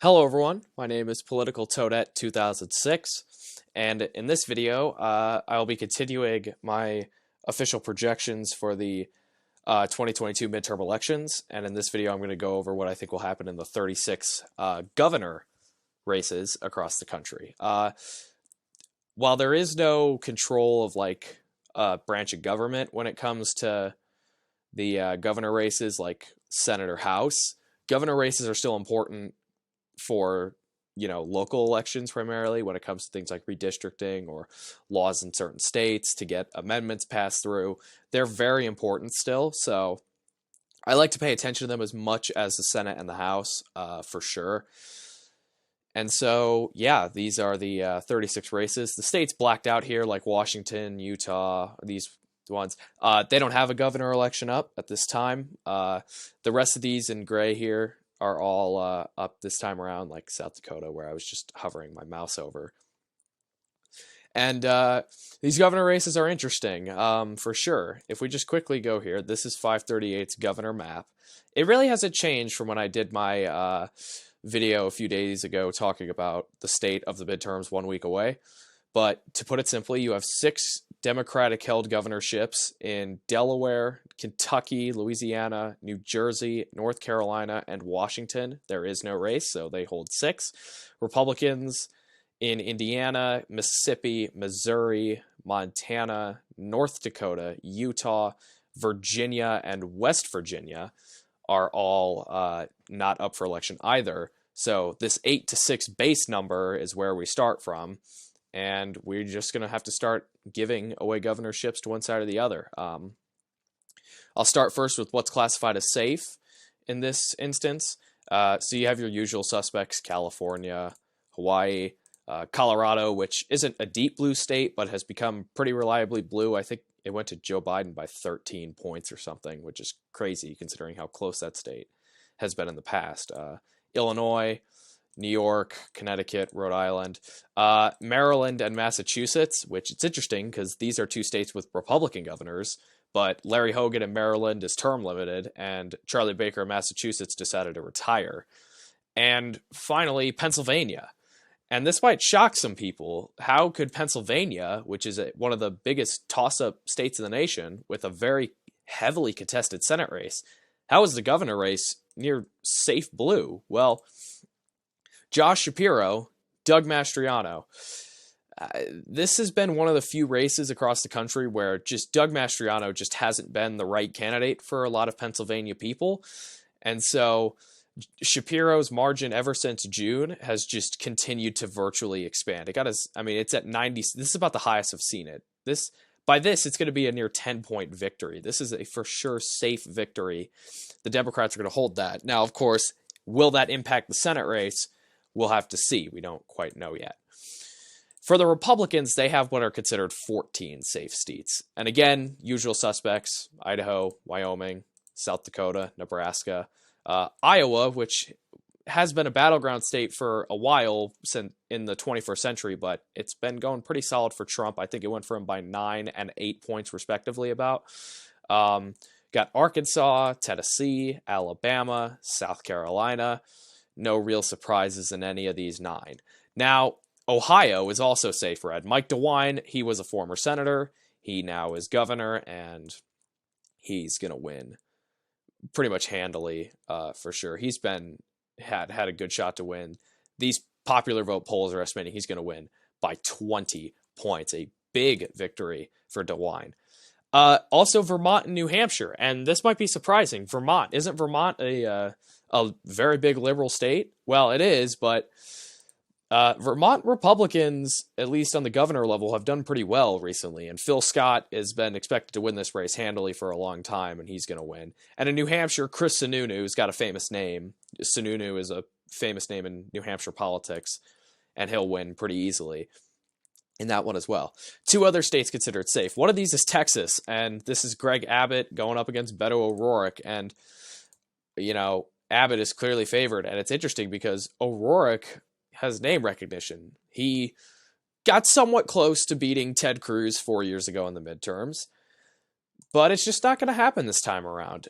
Hello everyone, my name is Political Toadette 2006, and in this video, I'll be continuing my official projections for the 2022 midterm elections, and in this video I'm going to go over what I think will happen in the 36 governor races across the country. While there is no control of branch of government when it comes to the governor races like Senate or House, governor races are still important for local elections, primarily when it comes to things like redistricting or laws in certain states to get amendments passed through. They're very important still, so I like to pay attention to them as much as the Senate and the House, for sure. And so, yeah, these are the 36 races. The states blacked out here, like Washington, Utah, these ones. They don't have a governor election up at this time. The rest of these in gray here are all up this time around, like South Dakota, where I was just hovering my mouse over. And these governor races are interesting, for sure. If we just quickly go here, this is 538's governor map. It really hasn't changed from when I did my video a few days ago talking about the state of the midterms 1 week away. But to put it simply, you have 6 Democratic-held governorships in Delaware, Kentucky, Louisiana, New Jersey, North Carolina, and Washington. There is no race, so they hold 6. Republicans in Indiana, Mississippi, Missouri, Montana, North Dakota, Utah, Virginia, and West Virginia are all not up for election either. So this 8-6 base number is where we start from. And we're just going to have to start giving away governorships to one side or the other. I'll start first with what's classified as safe in this instance. So you have your usual suspects: California, Hawaii, Colorado, which isn't a deep blue state, but has become pretty reliably blue. I think it went to Joe Biden by 13 points or something, which is crazy considering how close that state has been in the past. Illinois, New York, Connecticut, Rhode Island, Maryland, and Massachusetts, which it's interesting because these are 2 states with Republican governors, but Larry Hogan in Maryland is term limited, and Charlie Baker in Massachusetts decided to retire. And finally, Pennsylvania. And this might shock some people. How could Pennsylvania, which is one of the biggest toss-up states in the nation, with a very heavily contested Senate race, how is the governor race near safe blue? Well, Josh Shapiro, Doug Mastriano. This has been one of the few races across the country where just Doug Mastriano just hasn't been the right candidate for a lot of Pennsylvania people. And so Shapiro's margin ever since June has just continued to virtually expand. It's at 90. This is about the highest I've seen it. By this, it's going to be a near 10-point victory. This is a for sure safe victory. The Democrats are going to hold that. Now, of course, will that impact the Senate race? We'll have to see. We don't quite know yet. For the Republicans, they have what are considered 14 safe seats. And again, usual suspects: Idaho, Wyoming, South Dakota, Nebraska, Iowa, which has been a battleground state for a while since in the 21st century, but it's been going pretty solid for Trump. I think it went for him by 9 and 8 points respectively about. Got Arkansas, Tennessee, Alabama, South Carolina. No real surprises in any of these 9. Now, Ohio is also safe red. Mike DeWine, he was a former senator. He now is governor, and he's going to win pretty much handily, for sure. He's had a good shot to win. These popular vote polls are estimating he's going to win by 20 points. A big victory for DeWine. Also, Vermont and New Hampshire, and this might be surprising. Isn't Vermont a very big liberal state? Well, it is, but Vermont Republicans, at least on the governor level, have done pretty well recently, and Phil Scott has been expected to win this race handily for a long time, and he's going to win. And in New Hampshire, Chris Sununu has got a famous name. Sununu is a famous name in New Hampshire politics, and he'll win pretty easily in that one as well. 2 other states considered safe. One of these is Texas, and this is Greg Abbott going up against Beto O'Rourke, and Abbott is clearly favored, and it's interesting because O'Rourke has name recognition. He got somewhat close to beating Ted Cruz 4 years ago in the midterms, but it's just not going to happen this time around.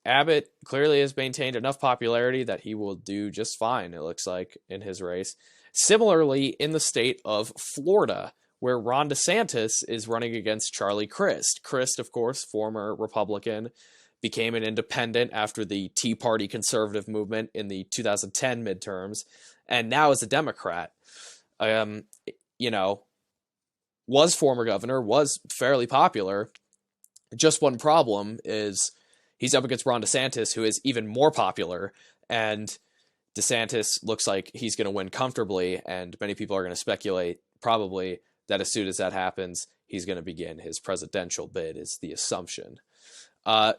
Abbott clearly has maintained enough popularity that he will do just fine, it looks like, in his race. Similarly, in the state of Florida, where Ron DeSantis is running against Charlie Crist. Crist, of course, former Republican, became an independent after the Tea Party conservative movement in the 2010 midterms, and now is a Democrat. You know, was former governor, was fairly popular. Just one problem is he's up against Ron DeSantis, who is even more popular, and DeSantis looks like he's going to win comfortably, and many people are going to speculate probably that as soon as that happens, he's going to begin his presidential bid, is the assumption.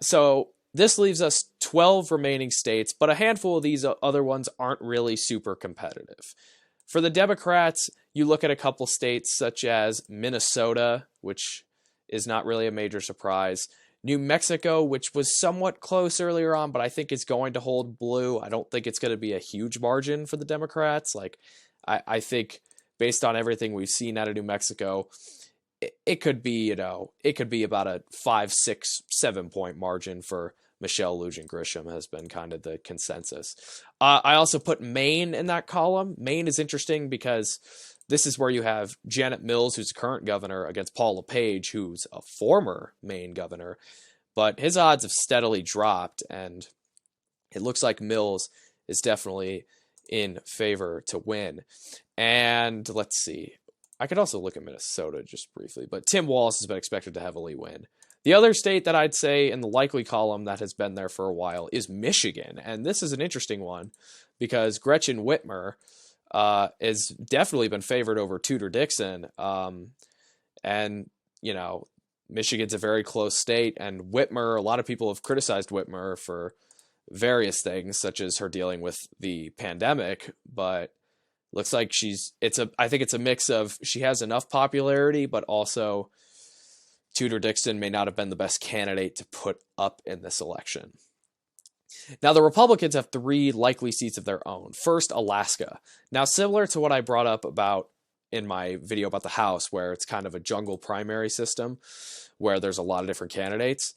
So this leaves us 12 remaining states, but a handful of these other ones aren't really super competitive. For the Democrats, you look at a couple states such as Minnesota, which is not really a major surprise. New Mexico, which was somewhat close earlier on, but I think it's going to hold blue. I don't think it's going to be a huge margin for the Democrats. Like, I think based on everything we've seen out of New Mexico, it could be, it could be about a 5, 6, 7 point margin for Michelle Lujan Grisham has been kind of the consensus. I also put Maine in that column. Maine is interesting because this is where you have Janet Mills, who's the current governor, against Paul LePage, who's a former Maine governor. But his odds have steadily dropped, and it looks like Mills is definitely in favor to win. And let's see. I could also look at Minnesota just briefly, but Tim Walz has been expected to heavily win. The other state that I'd say in the likely column that has been there for a while is Michigan. And this is an interesting one because Gretchen Whitmer has definitely been favored over Tudor Dixon. And, Michigan's a very close state. And Whitmer, a lot of people have criticized Whitmer for various things, such as her dealing with the pandemic. But looks like I think it's a mix of she has enough popularity, but also Tudor Dixon may not have been the best candidate to put up in this election. Now, the Republicans have 3 likely seats of their own. First, Alaska. Now, similar to what I brought up about in my video about the House, where it's kind of a jungle primary system, where there's a lot of different candidates,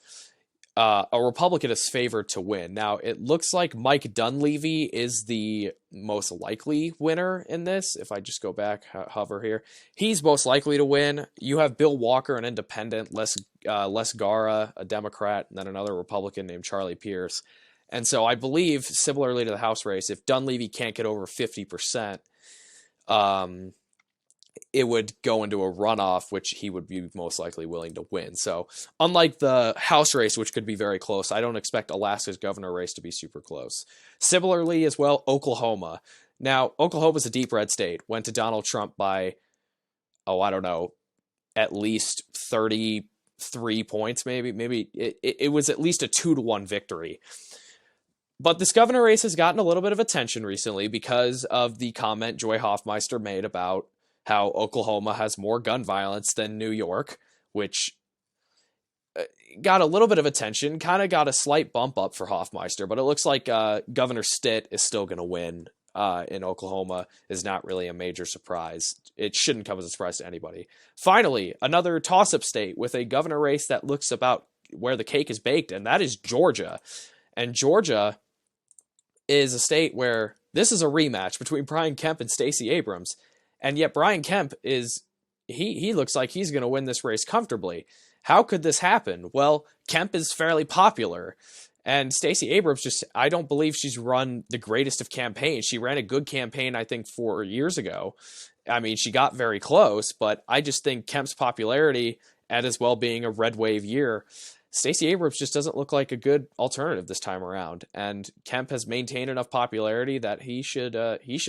a Republican is favored to win. Now, it looks like Mike Dunleavy is the most likely winner in this. If I just go back, hover here, he's most likely to win. You have Bill Walker, an independent, Les Gara, a Democrat, and then another Republican named Charlie Pierce. And so I believe, similarly to the House race, if Dunleavy can't get over 50%, it would go into a runoff, which he would be most likely willing to win. So unlike the House race, which could be very close, I don't expect Alaska's governor race to be super close. Similarly as well, Oklahoma. Now, Oklahoma's a deep red state, went to Donald Trump by, at least 33 points, maybe. Maybe it was at least a 2-1 victory. But this governor race has gotten a little bit of attention recently because of the comment Joy Hoffmeister made about how Oklahoma has more gun violence than New York, which got a little bit of attention, kind of got a slight bump up for Hoffmeister, but it looks like Governor Stitt is still going to win in Oklahoma. Is not really a major surprise. It shouldn't come as a surprise to anybody. Finally, another toss-up state with a governor race that looks about where the cake is baked, and that is Georgia. And Georgia is a state where this is a rematch between Brian Kemp and Stacey Abrams. And yet Brian Kemp he looks like he's going to win this race comfortably. How could this happen? Well, Kemp is fairly popular. And Stacey Abrams I don't believe she's run the greatest of campaigns. She ran a good campaign, I think, 4 years ago. I mean, she got very close, but I just think Kemp's popularity, and as well being a red wave year, Stacey Abrams just doesn't look like a good alternative this time around, and Kemp has maintained enough popularity that he should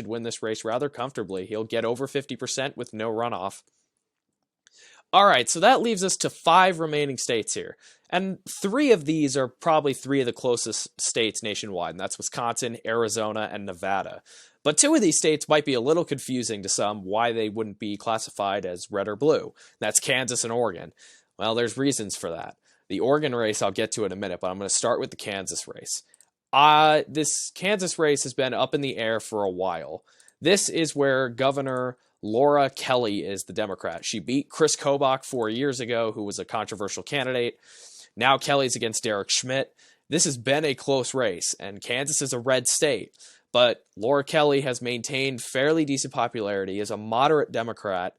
win this race rather comfortably. He'll get over 50% with no runoff. All right, so that leaves us to 5 remaining states here, and 3 of these are probably 3 of the closest states nationwide, and that's Wisconsin, Arizona, and Nevada. But 2 of these states might be a little confusing to some why they wouldn't be classified as red or blue. That's Kansas and Oregon. Well, there's reasons for that. The Oregon race I'll get to in a minute, but I'm going to start with the Kansas race. This Kansas race has been up in the air for a while. This is where Governor Laura Kelly is the Democrat. She beat Chris Kobach 4 years ago, who was a controversial candidate. Now Kelly's against Derek Schmidt. this has been a close race, and Kansas is a red state. But Laura Kelly has maintained fairly decent popularity, is a moderate Democrat.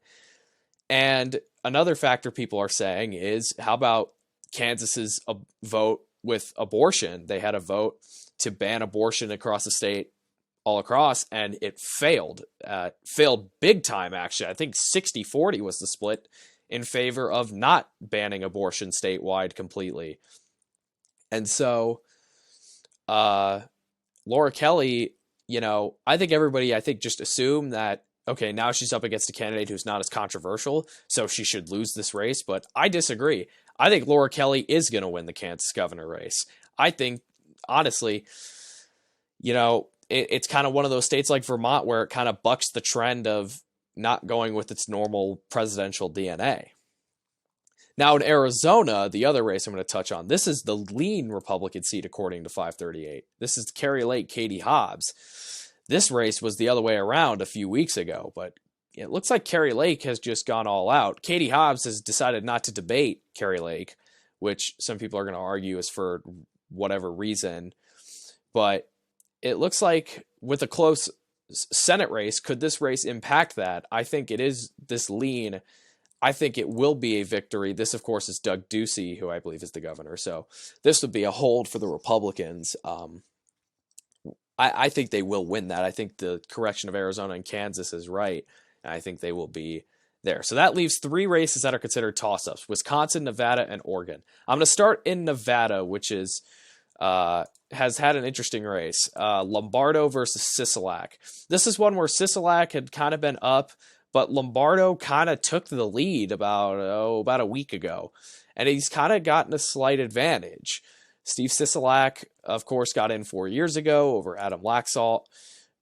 And another factor people are saying is, how about Kansas's vote with abortion? They had a vote to ban abortion across the state, all across, and it failed. Failed big time, actually. I think 60-40 was the split in favor of not banning abortion statewide completely. And so Laura Kelly, I think everybody, just assume that, okay, now she's up against a candidate who's not as controversial, so she should lose this race. But I disagree. I think Laura Kelly is going to win the Kansas governor race. I think, honestly, it's kind of one of those states like Vermont where it kind of bucks the trend of not going with its normal presidential DNA. Now in Arizona, the other race I'm going to touch on, this is the lean Republican seat according to 538. This is Kari Lake, Katie Hobbs. This race was the other way around a few weeks ago, but it looks like Kari Lake has just gone all out. Katie Hobbs has decided not to debate Kari Lake, which some people are going to argue is for whatever reason. But it looks like with a close Senate race, could this race impact that? I think it is this lean. I think it will be a victory. This, of course, is Doug Ducey, who I believe is the governor. So this would be a hold for the Republicans. I think they will win that. I think the correction of Arizona and Kansas is right. And I think they will be there. So that leaves three races that are considered toss-ups: Wisconsin, Nevada, and Oregon. I'm going to start in Nevada, which is has had an interesting race. Lombardo versus Sisolak. This is one where Sisolak had kind of been up, but Lombardo kind of took the lead about a week ago. And he's kind of gotten a slight advantage. Steve Sisolak, of course, got in 4 years ago over Adam Laxalt,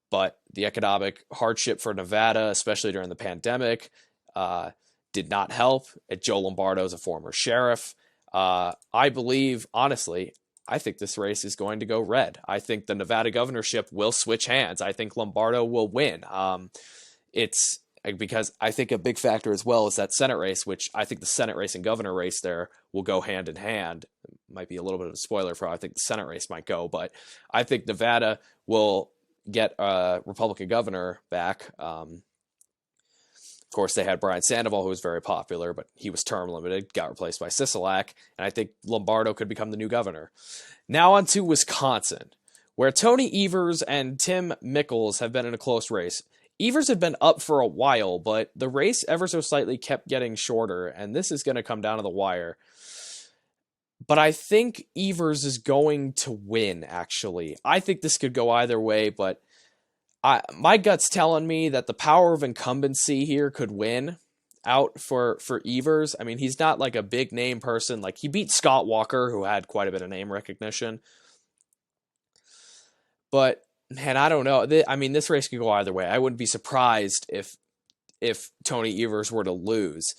but the economic hardship for Nevada, especially during the pandemic, did not help. Joe Lombardo is a former sheriff. I believe, honestly, I think this race is going to go red. I think the Nevada governorship will switch hands. I think Lombardo will win. It's because I think a big factor as well is that Senate race, which I think the Senate race and governor race there will go hand in hand. Might be a little bit of a spoiler for how I think the Senate race might go, but I think Nevada will get a Republican governor back. Of course, they had Brian Sandoval, who was very popular, but he was term limited, got replaced by Sisolak, and I think Lombardo could become the new governor. Now on to Wisconsin, where Tony Evers and Tim Michels have been in a close race. Evers had been up for a while, but the race ever so slightly kept getting shorter, and this is going to come down to the wire. But I think Evers is going to win, actually. I think this could go either way, but my gut's telling me that the power of incumbency here could win out for Evers. I mean, he's not like a big name person. Like, he beat Scott Walker, who had quite a bit of name recognition. But, man, I don't know. I mean, this race could go either way. I wouldn't be surprised if Tony Evers were to lose.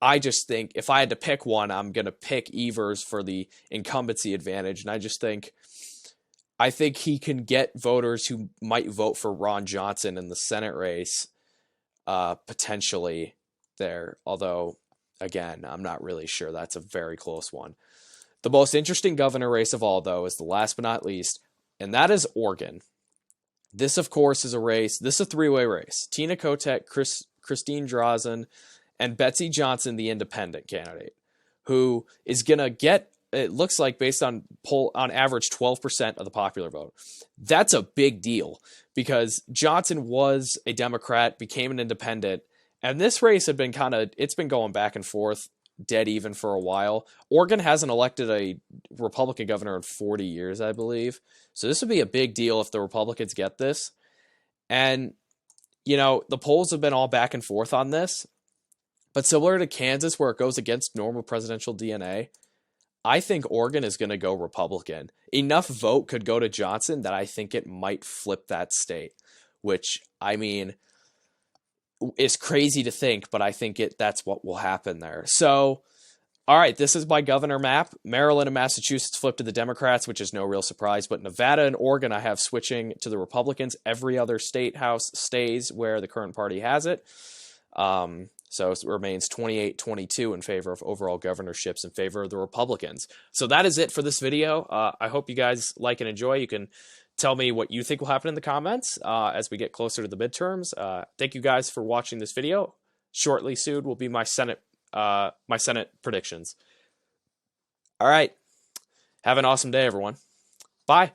I just think if I had to pick one, I'm going to pick Evers for the incumbency advantage. And I think he can get voters who might vote for Ron Johnson in the Senate race, potentially there. Although, again, I'm not really sure. That's a very close one. The most interesting governor race of all, though, is the last but not least, and that is Oregon. This, of course, is a race. This is a three-way race. Tina Kotek, Christine Drazen, and Betsy Johnson, the independent candidate, who is going to get, it looks like, based on on average, 12% of the popular vote. That's a big deal because Johnson was a Democrat, became an independent, and this race had been it's been going back and forth, dead even for a while. Oregon hasn't elected a Republican governor in 40 years, I believe. So this would be a big deal if the Republicans get this. And, the polls have been all back and forth on this. But similar to Kansas, where it goes against normal presidential DNA, I think Oregon is going to go Republican. Enough vote could go to Johnson that I think it might flip that state, which, I mean, is crazy to think, but I think that's what will happen there. So, all right, this is my governor map. Maryland and Massachusetts flip to the Democrats, which is no real surprise, but Nevada and Oregon I have switching to the Republicans. Every other state house stays where the current party has it. So it remains 28-22 in favor of overall governorships in favor of the Republicans. So that is it for this video. I hope you guys like and enjoy. You can tell me what you think will happen in the comments as we get closer to the midterms. Thank you guys for watching this video. Shortly soon will be my Senate predictions. All right. Have an awesome day, everyone. Bye.